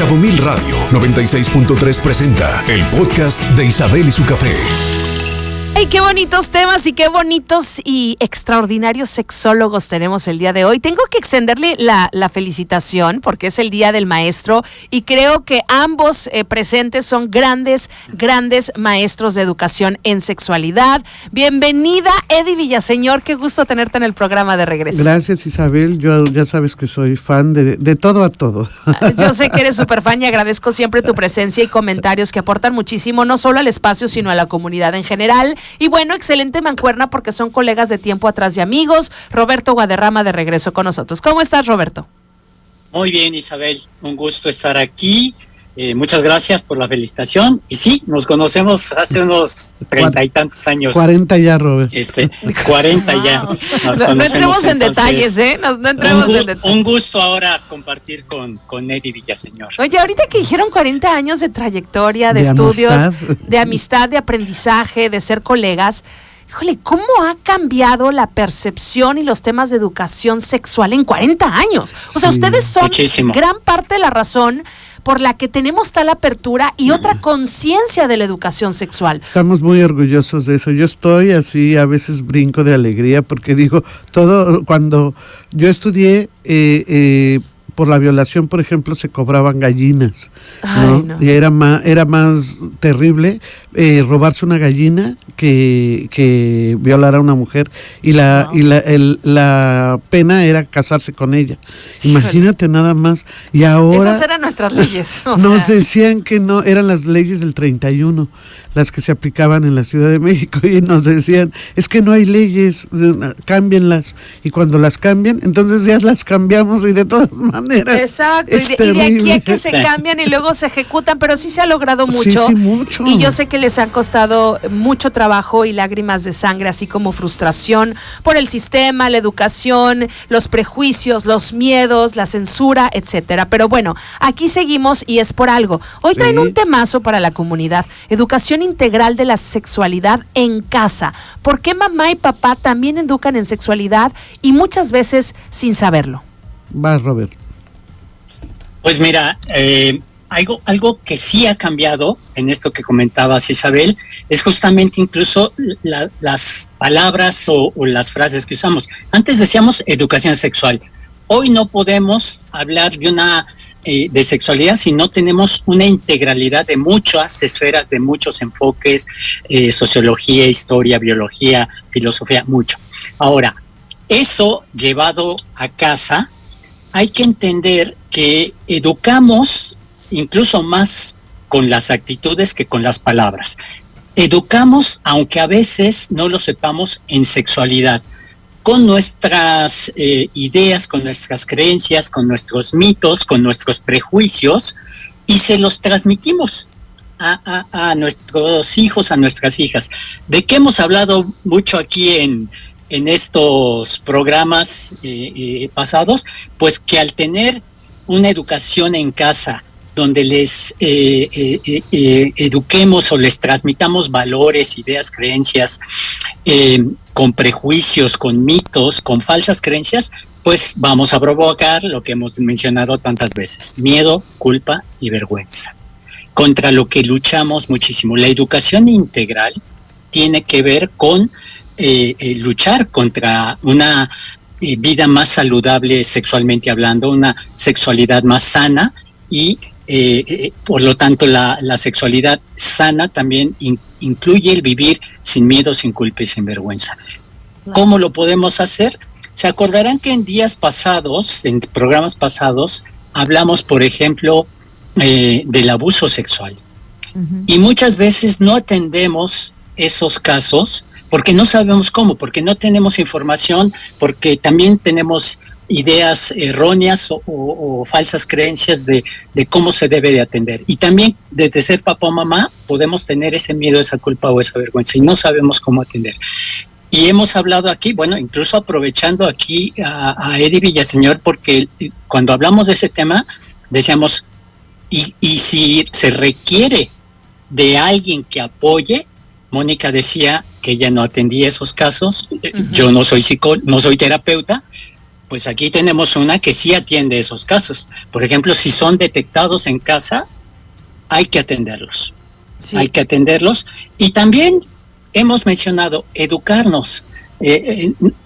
Cabo Mil Radio 96.3 presenta el podcast de Isabel y su café. ¡Ay, qué bonitos temas y qué bonitos y extraordinarios sexólogos tenemos el día de hoy! Tengo que extenderle la felicitación porque es el Día del Maestro y creo que ambos presentes son grandes maestros de educación en sexualidad. Bienvenida, Eddie Villaseñor, qué gusto tenerte en el programa de regreso. Gracias, Isabel, yo ya sabes que soy fan de todo a todo. Yo sé que eres súper fan y agradezco siempre tu presencia y comentarios que aportan muchísimo, no solo al espacio, sino a la comunidad en general. Y bueno, excelente mancuerna porque son colegas de tiempo atrás y amigos. Roberto Guadarrama de regreso con nosotros. ¿Cómo estás, Roberto? Muy bien, Isabel, un gusto estar aquí. Muchas gracias por la felicitación. Y sí, nos conocemos hace unos 30 y tantos años. 40 ya, Robert. 40 ya. No entremos en detalles, ¿eh? No entremos en detalles. Un gusto ahora compartir con Eddie Villaseñor. Oye, ahorita que dijeron 40 años de trayectoria, de estudios, de amistad, de aprendizaje, de ser colegas. Híjole, ¿cómo ha cambiado la percepción y los temas de educación sexual en 40 años? O sea, ustedes son muchísimo. Gran parte de la razón por la que tenemos tal apertura y otra conciencia de la educación sexual. Estamos muy orgullosos de eso. Yo estoy así, a veces brinco de alegría porque digo, cuando yo estudié, por la violación, por ejemplo, se cobraban gallinas, ¿no? No. Y era más terrible robarse una gallina que violar a una mujer y la pena era casarse con ella. Imagínate nada más. Y ahora esas eran nuestras leyes. Nos decían que no, eran las leyes del 31 las que se aplicaban en la Ciudad de México y nos decían, es que no hay leyes, cámbienlas. Y cuando las cambian, entonces ya las cambiamos y de todas maneras. Exacto, y de aquí a que se cambian y luego se ejecutan, pero sí se ha logrado mucho. Sí, mucho. Y yo sé que les han costado mucho trabajo y lágrimas de sangre, así como frustración por el sistema, la educación, los prejuicios, los miedos, la censura, etcétera. Pero bueno, aquí seguimos y es por algo. Hoy traen un temazo para la comunidad, educación integral de la sexualidad en casa. ¿Por qué mamá y papá también educan en sexualidad y muchas veces sin saberlo? Vas, Robert. Pues mira, algo que sí ha cambiado en esto que comentabas, Isabel, es justamente incluso las palabras o las frases que usamos. Antes decíamos educación sexual. Hoy no podemos hablar de sexualidad si no tenemos una integralidad de muchas esferas, de muchos enfoques, sociología, historia, biología, filosofía, mucho. Ahora, eso llevado a casa, hay que entender que educamos incluso más con las actitudes que con las palabras. Educamos, aunque a veces no lo sepamos, en sexualidad, con nuestras ideas, con nuestras creencias, con nuestros mitos, con nuestros prejuicios, y se los transmitimos a nuestros hijos, a nuestras hijas. ¿De qué hemos hablado mucho aquí en estos programas pasados? Pues que al tener una educación en casa donde les eduquemos o les transmitamos valores, ideas, creencias, con prejuicios, con mitos, con falsas creencias, pues vamos a provocar lo que hemos mencionado tantas veces: miedo, culpa y vergüenza, contra lo que luchamos muchísimo. La educación integral tiene que ver con luchar contra una vida más saludable sexualmente hablando, una sexualidad más sana y por lo tanto la sexualidad sana también incluye el vivir sin miedo, sin culpa y sin vergüenza. ¿Cómo lo podemos hacer? Se acordarán que en días pasados, en programas pasados, hablamos, por ejemplo, del abuso sexual. Uh-huh. Y muchas veces no atendemos esos casos porque no sabemos cómo, porque no tenemos información, porque también tenemos ideas erróneas o falsas creencias de cómo se debe de atender. Y también desde ser papá o mamá podemos tener ese miedo, esa culpa o esa vergüenza y no sabemos cómo atender. Y hemos hablado aquí, bueno, incluso aprovechando aquí a Eddie Villaseñor, porque cuando hablamos de ese tema decíamos, y si se requiere de alguien que apoye, Mónica decía que ella no atendía esos casos. Uh-huh. Yo no soy psicólogo, no soy terapeuta, Pues aquí tenemos una que sí atiende esos casos. Por ejemplo, si son detectados en casa, hay que atenderlos. Sí. Hay que atenderlos. Y también hemos mencionado educarnos.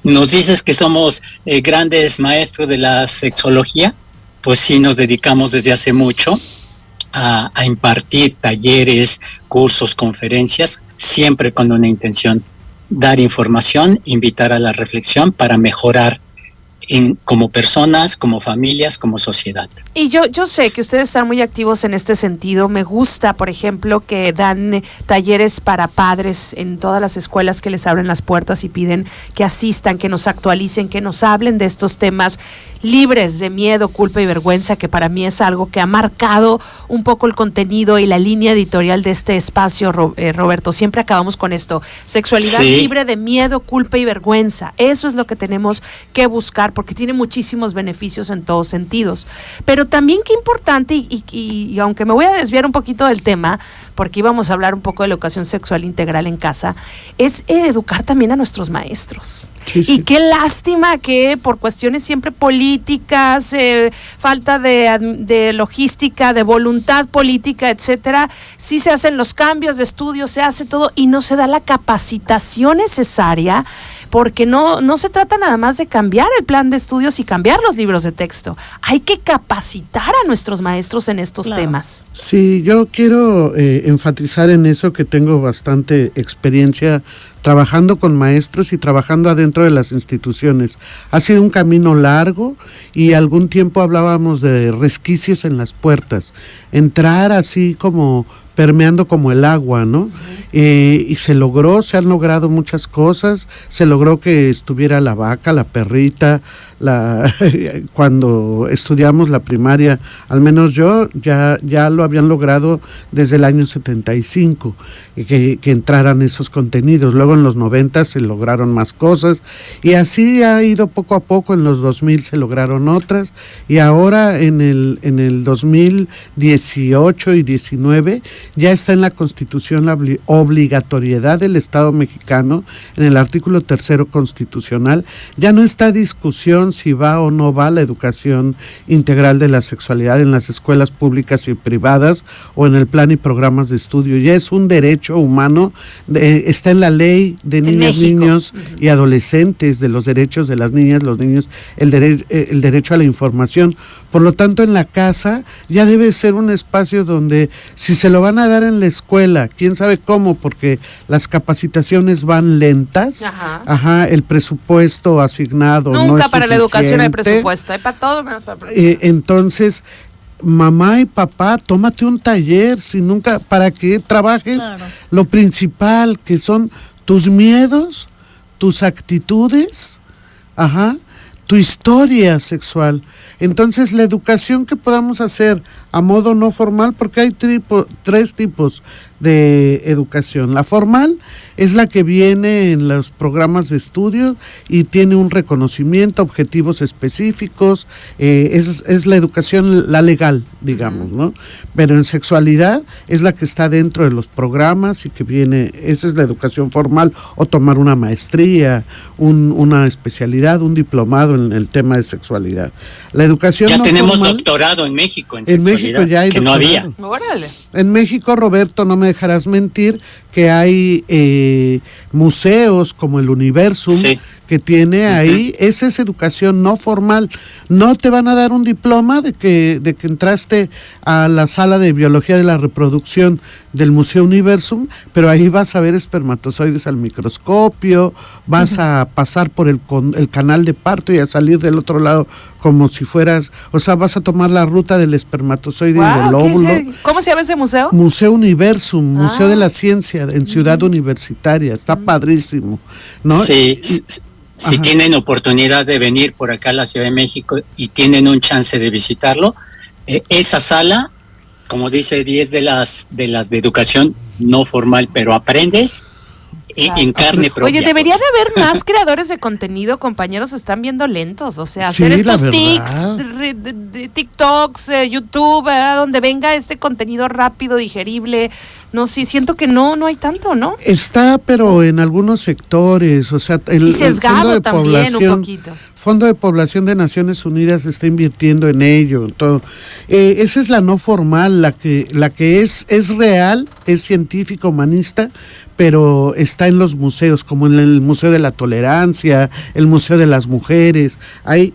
Nos dices que somos grandes maestros de la sexología, pues sí nos dedicamos desde hace mucho a impartir talleres, cursos, conferencias, siempre con una intención: dar información, invitar a la reflexión para mejorar como personas, como familias, como sociedad. Y yo sé que ustedes están muy activos en este sentido. Me gusta, por ejemplo, que dan talleres para padres en todas las escuelas, que les abren las puertas y piden que asistan, que nos actualicen, que nos hablen de estos temas libres de miedo, culpa y vergüenza, que para mí es algo que ha marcado un poco el contenido y la línea editorial de este espacio, Roberto. Siempre acabamos con esto: sexualidad libre de miedo, culpa y vergüenza. Eso es lo que tenemos que buscar, porque tiene muchísimos beneficios en todos sentidos. Pero también qué importante, y aunque me voy a desviar un poquito del tema, porque íbamos a hablar un poco de la educación sexual integral en casa, es educar también a nuestros maestros. Sí. Y qué lástima que por cuestiones siempre políticas, falta de logística, de voluntad política, etcétera, sí se hacen los cambios de estudio, se hace todo y no se da la capacitación necesaria, porque no se trata nada más de cambiar el plan de estudios y cambiar los libros de texto. Hay que capacitar a nuestros maestros en estos temas. Sí, yo quiero enfatizar en eso, que tengo bastante experiencia trabajando con maestros y trabajando adentro de las instituciones. Ha sido un camino largo y algún tiempo hablábamos de resquicios en las puertas. Entrar así como permeando como el agua, ¿no? Y se han logrado muchas cosas. Se logró que estuviera la vaca, la perrita, cuando estudiamos la primaria, al menos yo, ya lo habían logrado desde el año 75, que entraran esos contenidos. Luego en los 90 se lograron más cosas, y así ha ido poco a poco. En los 2000 se lograron otras, y ahora en el 2018 y 19 ya está en la Constitución la obligatoriedad del Estado mexicano, en el artículo 3 constitucional. Ya no está discusión si va o no va la educación integral de la sexualidad en las escuelas públicas y privadas o en el plan y programas de estudio. Ya es un derecho humano, está en la ley de niñas, niños y adolescentes, de los derechos de las niñas, los niños, el derecho a la información. Por lo tanto, en la casa ya debe ser un espacio donde, si se lo van a dar en la escuela, quién sabe cómo, porque las capacitaciones van lentas, el presupuesto asignado nunca no es para suficiente. La educación hay presupuesto, hay para todo menos para presupuesto. Entonces, mamá y papá, tómate un taller, para que trabajes lo principal, que son tus miedos, tus actitudes, tu historia sexual. Entonces, la educación que podamos hacer a modo no formal, porque hay tres tipos de educación. La formal es la que viene en los programas de estudio y tiene un reconocimiento, objetivos específicos, es la educación, la legal, digamos, ¿no? Pero en sexualidad es la que está dentro de los programas y que viene, esa es la educación formal, o tomar una maestría, una especialidad, un diplomado en el tema de sexualidad. La educación ya no tenemos formal, doctorado en México en sexualidad. México ya hay que doctorado. No había. Órale. En México, Roberto, no me dejarás mentir, que hay museos como el Universum, que tiene ahí, esa es educación no formal. No te van a dar un diploma de que entraste a la sala de biología de la reproducción del Museo Universum, pero ahí vas a ver espermatozoides al microscopio, vas a pasar por el canal de parto y a salir del otro lado como si fueras, o sea, vas a tomar la ruta del espermatozoide y del óvulo. ¿Cómo se llama ese museo? Museo Universum, Museo de la Ciencia en Ciudad Universitaria, está padrísimo, ¿no? Sí. Si tienen oportunidad de venir por acá a la Ciudad de México y tienen un chance de visitarlo, esa sala, como dice, 10 de las de educación no formal, pero aprendes en carne propia. Oye, debería de haber más creadores de contenido, compañeros, se están viendo lentos, o sea, hacer estos TikToks, YouTube, donde venga este contenido rápido, digerible, No, sí, siento que no hay tanto, ¿no? Está, pero en algunos sectores, o sea, y sesgado Fondo de también un poquito. Fondo de Población de Naciones Unidas está invirtiendo en ello, en todo. Esa es la no formal, la que es real, es científica, humanista, pero está en los museos, como en el Museo de la Tolerancia, el Museo de las Mujeres,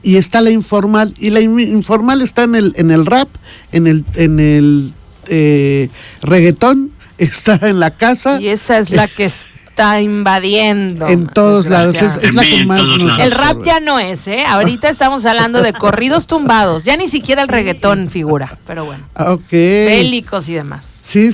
y está la informal, y la informal está en el rap, en el reggaetón, está en la casa. Y esa es la que está invadiendo. En todos lados, es la que más nos... El rap ya no es, ahorita estamos hablando de corridos tumbados, ya ni siquiera el reggaetón figura, pero bueno. Okay. Bélicos y demás. Sí,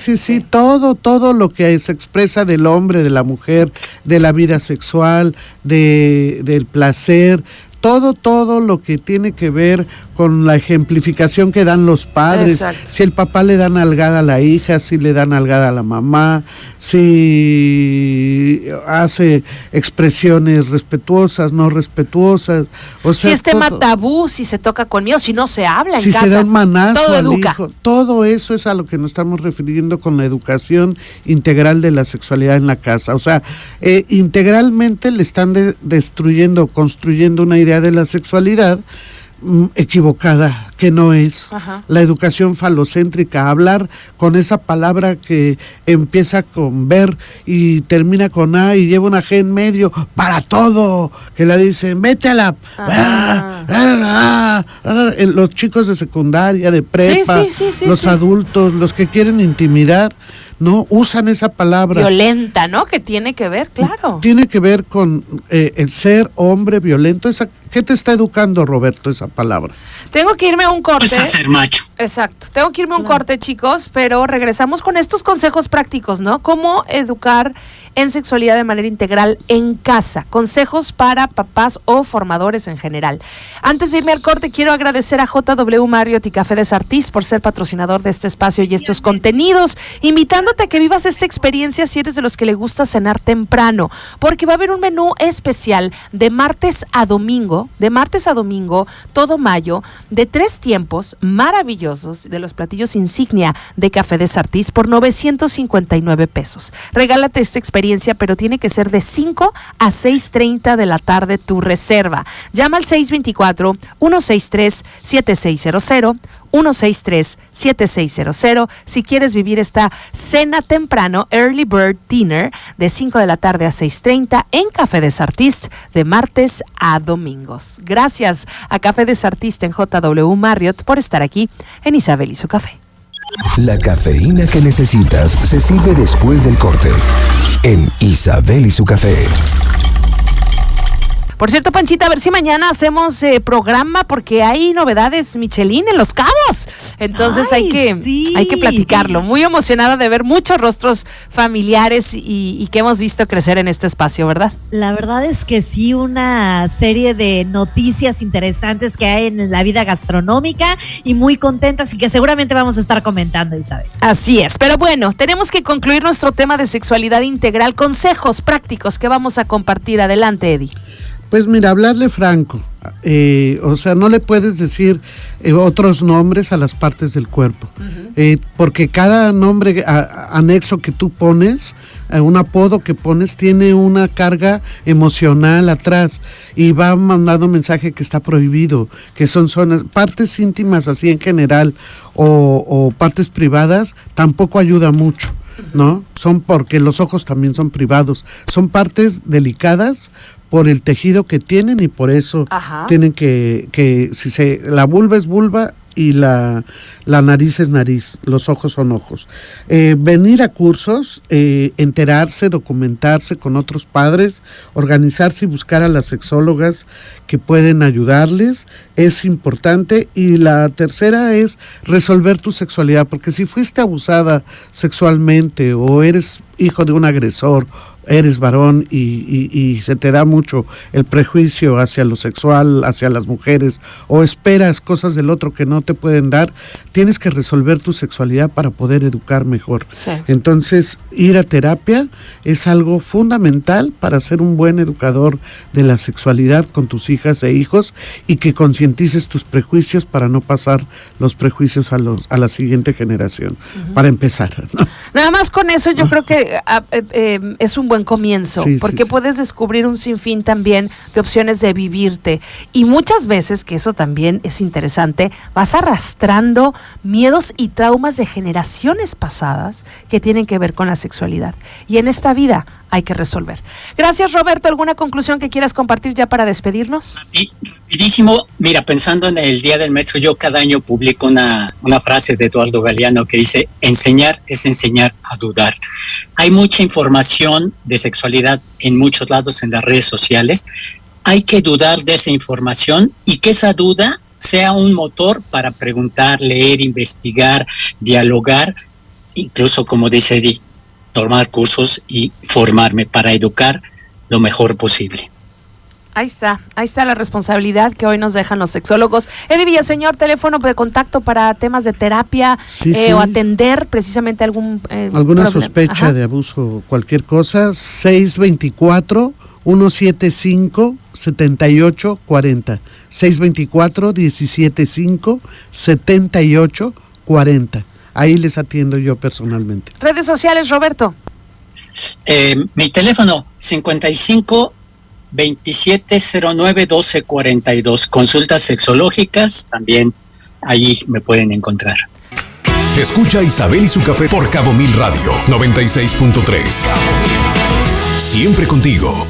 todo lo que se expresa del hombre, de la mujer, de la vida sexual, del placer, todo lo que tiene que ver con la ejemplificación que dan los padres. Exacto. Si el papá le da nalgada a la hija, si le da nalgada a la mamá, si hace expresiones respetuosas, no respetuosas. O sea, si es tema tabú, si se toca conmigo, si no se habla en si casa. Si se da un manazo todo al educa. hijo. Todo eso es a lo que nos estamos refiriendo con la educación integral de la sexualidad en la casa. O sea, integralmente le están construyendo una idea de la sexualidad equivocada, que no es. Ajá. La educación falocéntrica, hablar con esa palabra que empieza con ver y termina con A y lleva una G en medio, para todo, que la dicen, vete a la... los chicos de secundaria, de prepa, los adultos, los que quieren intimidar, ¿no? Usan esa palabra. Violenta, ¿no? Que tiene que ver, claro. Tiene que ver con el ser hombre violento. ¿Qué te está educando, Roberto, esa palabra? Tengo que irme a un corte. Es a ser macho. Exacto. Tengo que irme a un corte, chicos, pero regresamos con estos consejos prácticos, ¿no? Cómo educar en sexualidad de manera integral en casa. Consejos para papás o formadores en general. Antes de irme al corte, quiero agradecer a JW Marriott y Café de Sartís por ser patrocinador de este espacio y estos contenidos, invitándote a que vivas esta experiencia si eres de los que le gusta cenar temprano, porque va a haber un menú especial de martes a domingo, todo mayo, de 3 tiempos maravillosos de los platillos insignia de Café de Sartís por 959 pesos. Regálate esta experiencia, pero tiene que ser de 5 a 6:30 de la tarde tu reserva. Llama al 624-163-7600, 163-7600, si quieres vivir esta cena temprano, Early Bird Dinner, de 5 de la tarde a 6:30 en Café de Sartís, de martes a domingos. Gracias a Café de Sartís en JW Marriott por estar aquí en Isabel y su café. La cafeína que necesitas se sirve después del corte en Isabel y su café. Por cierto, Panchita, a ver si mañana hacemos programa, porque hay novedades Michelin en Los Cabos. Entonces hay que platicarlo. Muy emocionada de ver muchos rostros familiares y que hemos visto crecer en este espacio, ¿verdad? La verdad es que sí, una serie de noticias interesantes que hay en la vida gastronómica y muy contentas y que seguramente vamos a estar comentando, Isabel. Así es, pero bueno, tenemos que concluir nuestro tema de sexualidad integral. Consejos prácticos que vamos a compartir. Adelante, Eddie. Pues mira, hablarle franco, o sea, no le puedes decir otros nombres a las partes del cuerpo, porque cada nombre anexo que tú pones, un apodo que pones, tiene una carga emocional atrás y va mandando un mensaje que está prohibido, que son zonas, partes íntimas así en general o partes privadas, tampoco ayuda mucho, ¿no? Son porque los ojos también son privados, son partes delicadas por el tejido que tienen y por eso tienen que la vulva es vulva y la nariz es nariz, los ojos son ojos. Venir a cursos, enterarse, documentarse con otros padres, organizarse y buscar a las sexólogas que pueden ayudarles, es importante. Y la tercera es resolver tu sexualidad, porque si fuiste abusada sexualmente o eres hijo de un agresor, eres varón y se te da mucho el prejuicio hacia lo sexual, hacia las mujeres, o esperas cosas del otro que no te pueden dar, tienes que resolver tu sexualidad para poder educar mejor. Sí. Entonces, ir a terapia es algo fundamental para ser un buen educador de la sexualidad con tus hijas e hijos, y que concientices tus prejuicios para no pasar los prejuicios a la siguiente generación, para empezar, ¿no? Nada más con eso yo creo que es un buen comienzo, Sí, porque sí. puedes descubrir un sinfín también de opciones de vivirte. Y muchas veces, que eso también es interesante, vas arrastrando miedos y traumas de generaciones pasadas que tienen que ver con la sexualidad. Y en esta vida hay que resolver. Gracias, Roberto. ¿Alguna conclusión que quieras compartir ya para despedirnos? Y rapidísimo, mira, pensando en el Día del Maestro, yo cada año publico una frase de Eduardo Galeano que dice: enseñar es enseñar a dudar. Hay mucha información de sexualidad en muchos lados en las redes sociales. Hay que dudar de esa información y que esa duda sea un motor para preguntar, leer, investigar, dialogar, incluso, como dice Eddie, tomar cursos y formarme para educar lo mejor posible. Ahí está la responsabilidad que hoy nos dejan los sexólogos. Eddie Villaseñor, teléfono de contacto para temas de terapia, Sí. o atender precisamente alguna Alguna sospecha de abuso, cualquier cosa, 624-175-7840. 624-175-7840. Ahí les atiendo yo personalmente. Redes sociales, Roberto. Mi teléfono 55 2709 1242. Consultas sexológicas también allí me pueden encontrar. Escucha Isabel y su café por Cabo Mil Radio 96.3. Siempre contigo.